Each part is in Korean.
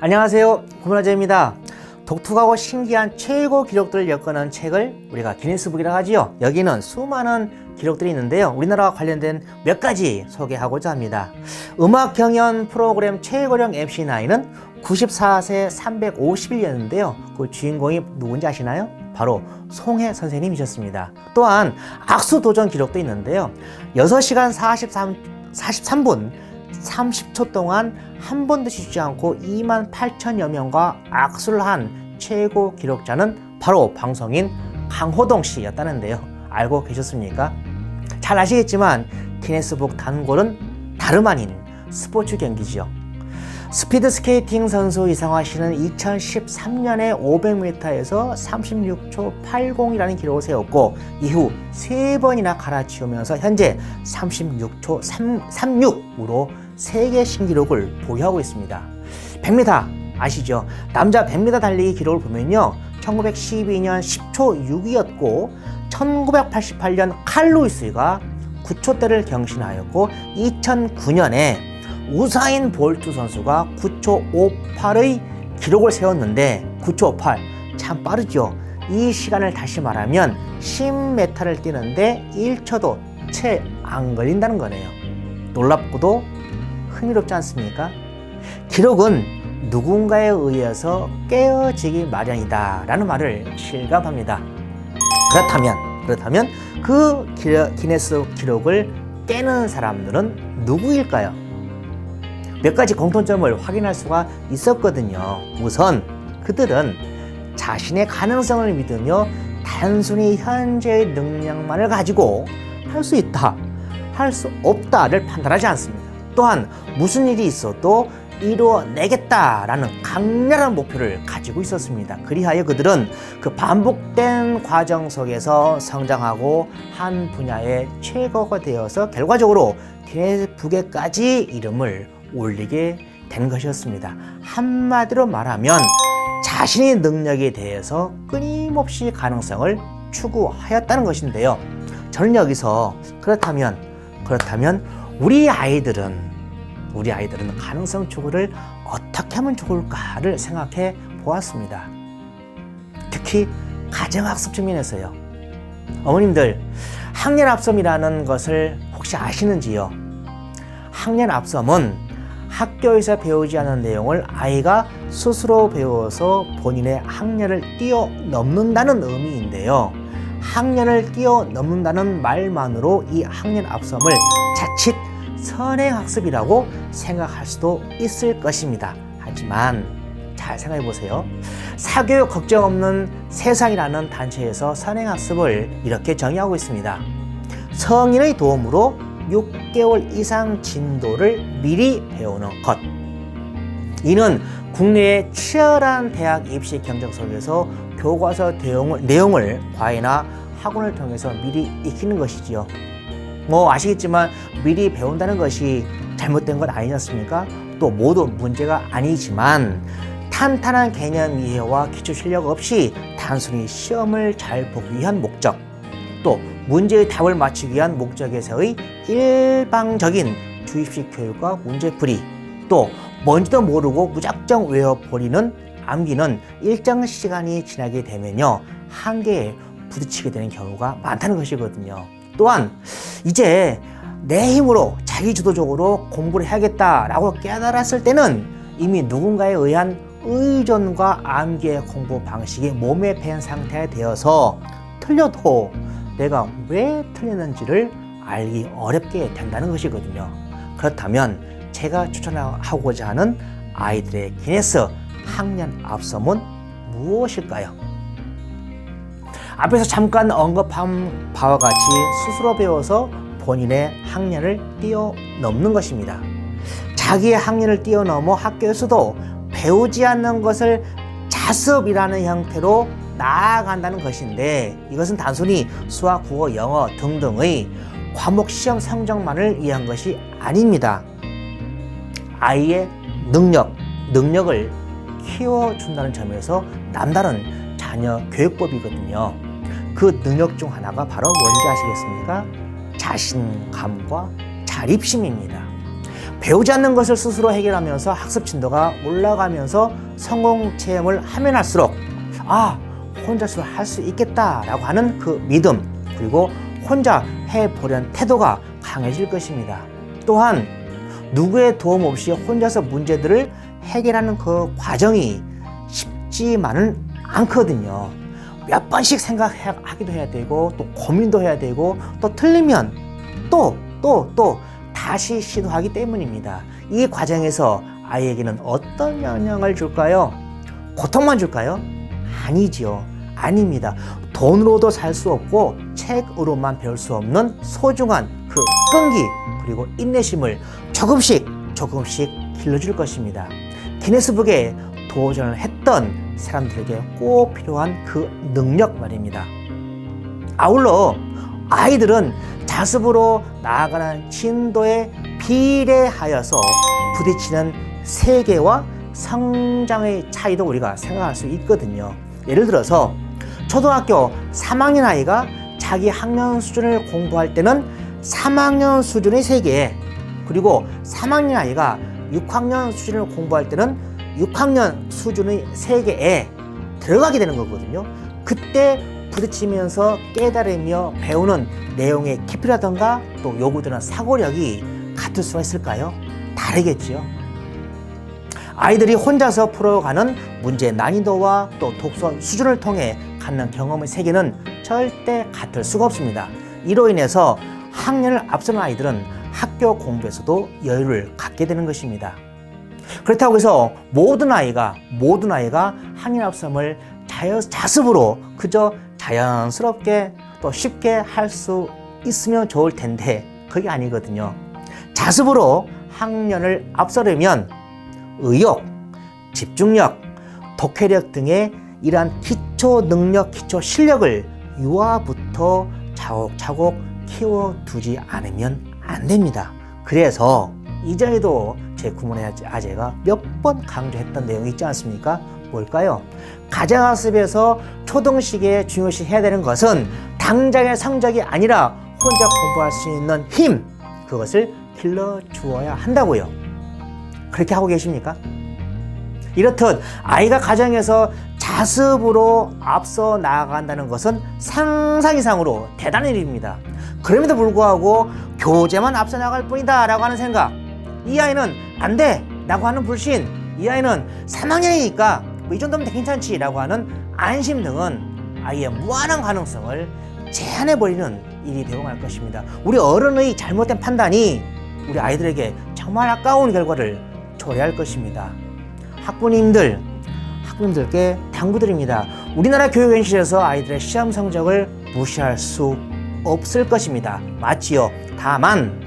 안녕하세요, 구문화재입니다. 독특하고 신기한 최고 기록들을 엮어놓은 책을 우리가 기네스북이라고 하지요. 여기는 수많은 기록들이 있는데요, 우리나라와 관련된 몇 가지 소개하고자 합니다. 음악 경연 프로그램 최고령 MC 나이는 94세 351년인데요 그 주인공이 누군지 아시나요? 바로 송혜 선생님이셨습니다. 또한 악수 도전 기록도 있는데요, 6시간 43분 30초 동안 한 번도 쉬지 않고 28,000여 명과 악수를 한 최고 기록자는 바로 방송인 강호동 씨였다는데요. 알고 계셨습니까? 잘 아시겠지만 기네스북 단골은 다름 아닌 스포츠 경기지요. 스피드 스케이팅 선수 이상화 씨는 2013년에 500m에서 36초 80이라는 기록을 세웠고 이후 3번이나 갈아치우면서 현재 36초 36으로 세계 신기록을 보유하고 있습니다. 100m 아시죠? 남자 100m 달리기 기록을 보면요, 1912년 10초 6이었고 1988년 칼 루이스가 9초대를 경신하였고 2009년에 우사인 볼트 선수가 9초 58의 기록을 세웠는데 9초 58 참 빠르죠. 이 시간을 다시 말하면 10m를 뛰는데 1초도 채 안 걸린다는 거네요. 놀랍고도 흥미롭지 않습니까? 기록은 누군가에 의해서 깨어지기 마련이다 라는 말을 실감합니다. 그렇다면 그 기네스 기록을 깨는 사람들은 누구일까요? 몇 가지 공통점을 확인할 수가 있었거든요. 우선 그들은 자신의 가능성을 믿으며 단순히 현재의 능력만을 가지고 할 수 있다, 할 수 없다를 판단하지 않습니다. 또한 무슨 일이 있어도 이루어내겠다라는 강렬한 목표를 가지고 있었습니다. 그리하여 그들은 그 반복된 과정 속에서 성장하고 한 분야의 최고가 되어서 결과적으로 기네스북에까지 이름을 올리게 된 것이었습니다. 한마디로 말하면 자신의 능력에 대해서 끊임없이 가능성을 추구하였다는 것인데요. 저는 여기서 그렇다면 우리 아이들은 가능성 추구를 어떻게 하면 좋을까를 생각해 보았습니다. 특히 가정학습 측면에서요. 어머님들, 학년합섬이라는 것을 혹시 아시는지요? 학년합섬은 학교에서 배우지 않은 내용을 아이가 스스로 배워서 본인의 학년을 뛰어넘는다는 의미인데요, 학년을 뛰어넘는다는 말만으로 이 학년합섬을 자칫 선행학습이라고 생각할 수도 있을 것입니다. 하지만 잘 생각해 보세요. 사교육 걱정 없는 세상이라는 단체에서 선행학습을 이렇게 정의하고 있습니다. 성인의 도움으로 6개월 이상 진도를 미리 배우는 것. 이는 국내의 치열한 대학 입시 경쟁 속에서 교과서 내용을 과외나 학원을 통해서 미리 익히는 것이지요. 아시겠지만 미리 배운다는 것이 잘못된 건 아니지 않습니까? 또 모두 문제가 아니지만 탄탄한 개념 이해와 기초 실력 없이 단순히 시험을 잘 보기 위한 목적, 또 문제의 답을 맞추기 위한 목적에서의 일방적인 주입식 교육과 문제풀이, 또 뭔지도 모르고 무작정 외워버리는 암기는 일정 시간이 지나게 되면요, 한계에 부딪히게 되는 경우가 많다는 것이거든요. 또한 이제 내 힘으로 자기주도적으로 공부를 해야겠다라고 깨달았을 때는 이미 누군가에 의한 의존과 암기의 공부 방식이 몸에 밴 상태가 되어서 틀려도 내가 왜 틀렸는지를 알기 어렵게 된다는 것이거든요. 그렇다면 제가 추천하고자 하는 아이들의 기네스 학년합섬은 무엇일까요? 앞에서 잠깐 언급한 바와 같이 스스로 배워서 본인의 학년을 뛰어넘는 것입니다. 자기의 학년을 뛰어넘어 학교에서도 배우지 않는 것을 자습이라는 형태로 나아간다는 것인데, 이것은 단순히 수학, 국어, 영어 등등의 과목 시험 성적만을 위한 것이 아닙니다. 아이의 능력을 키워준다는 점에서 남다른 자녀 교육법이거든요. 그 능력 중 하나가 바로 뭔지 아시겠습니까? 자신감과 자립심입니다. 배우지 않는 것을 스스로 해결하면서 학습 진도가 올라가면서 성공 체험을 하면 할수록 혼자서 할 수 있겠다라고 하는 그 믿음, 그리고 혼자 해보려는 태도가 강해질 것입니다. 또한 누구의 도움 없이 혼자서 문제들을 해결하는 그 과정이 쉽지만은 않거든요. 몇 번씩 생각하기도 해야 되고, 또 고민도 해야 되고, 또 틀리면 또 다시 시도하기 때문입니다. 이 과정에서 아이에게는 어떤 영향을 줄까요? 고통만 줄까요? 아니지요. 아닙니다. 돈으로도 살 수 없고 책으로만 배울 수 없는 소중한 그 끈기, 그리고 인내심을 조금씩 길러줄 것입니다. 기네스북에 도전을 했던 사람들에게 꼭 필요한 그 능력 말입니다. 아울러 아이들은 자습으로 나아가는 진도에 비례하여서 부딪히는 세계와 성장의 차이도 우리가 생각할 수 있거든요. 예를 들어서 초등학교 3학년 아이가 자기 학년 수준을 공부할 때는 3학년 수준의 세계에, 그리고 3학년 아이가 6학년 수준을 공부할 때는 6학년 수준의 세계에 들어가게 되는 거거든요. 그때 부딪히면서 깨달으며 배우는 내용의 깊이라든가 또 요구되는 사고력이 같을 수가 있을까요? 다르겠죠. 아이들이 혼자서 풀어가는 문제 난이도와 또 독서 수준을 통해 갖는 경험의 세계는 절대 같을 수가 없습니다. 이로 인해서 학년을 앞서는 아이들은 학교 공부에서도 여유를 갖게 되는 것입니다. 그렇다고 해서 모든 아이가 학년 앞섬을 자습으로 그저 자연스럽게 또 쉽게 할 수 있으면 좋을 텐데 그게 아니거든요. 자습으로 학년을 앞서려면 의욕, 집중력, 독해력 등의 이러한 기초 능력, 기초 실력을 유아부터 차곡차곡 키워두지 않으면 안 됩니다. 그래서 이전에도 제 구몬의 아재가 몇 번 강조했던 내용이 있지 않습니까? 뭘까요? 가정학습에서 초등식에 중요시 해야 되는 것은 당장의 성적이 아니라 혼자 공부할 수 있는 힘, 그것을 길러주어야 한다고요. 그렇게 하고 계십니까? 이렇듯 아이가 가정에서 자습으로 앞서 나아간다는 것은 상상 이상으로 대단한 일입니다. 그럼에도 불구하고 교재만 앞서 나갈 뿐이다 라고 하는 생각, 이 아이는 안 돼 라고 하는 불신, 이 아이는 3학년이니까 이 정도면 괜찮지 라고 하는 안심 등은 아이의 무한한 가능성을 제한해버리는 일이 되고 말 것입니다. 우리 어른의 잘못된 판단이 우리 아이들에게 정말 아까운 결과를 초래할 것입니다. 학부님들께 당부드립니다. 우리나라 교육 현실에서 아이들의 시험 성적을 무시할 수 없을 것입니다. 맞지요? 다만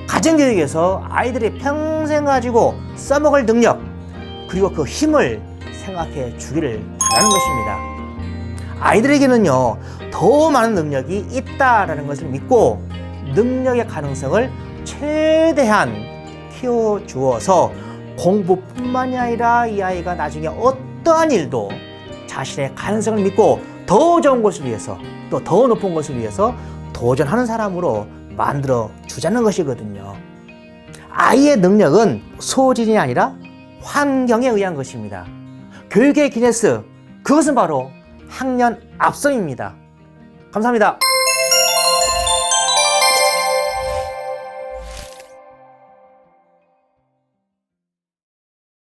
가정교육에서 아이들이 평생 가지고 써먹을 능력, 그리고 그 힘을 생각해 주기를 바라는 것입니다. 아이들에게는요, 더 많은 능력이 있다라는 것을 믿고 능력의 가능성을 최대한 키워주어서 공부뿐만이 아니라 이 아이가 나중에 어떠한 일도 자신의 가능성을 믿고 더 좋은 것을 위해서, 또 더 높은 것을 위해서 도전하는 사람으로 만들어 주자는 것이거든요. 아이의 능력은 소질이 아니라 환경에 의한 것입니다. 교육의 기네스, 그것은 바로 학년 앞섬입니다. 감사합니다.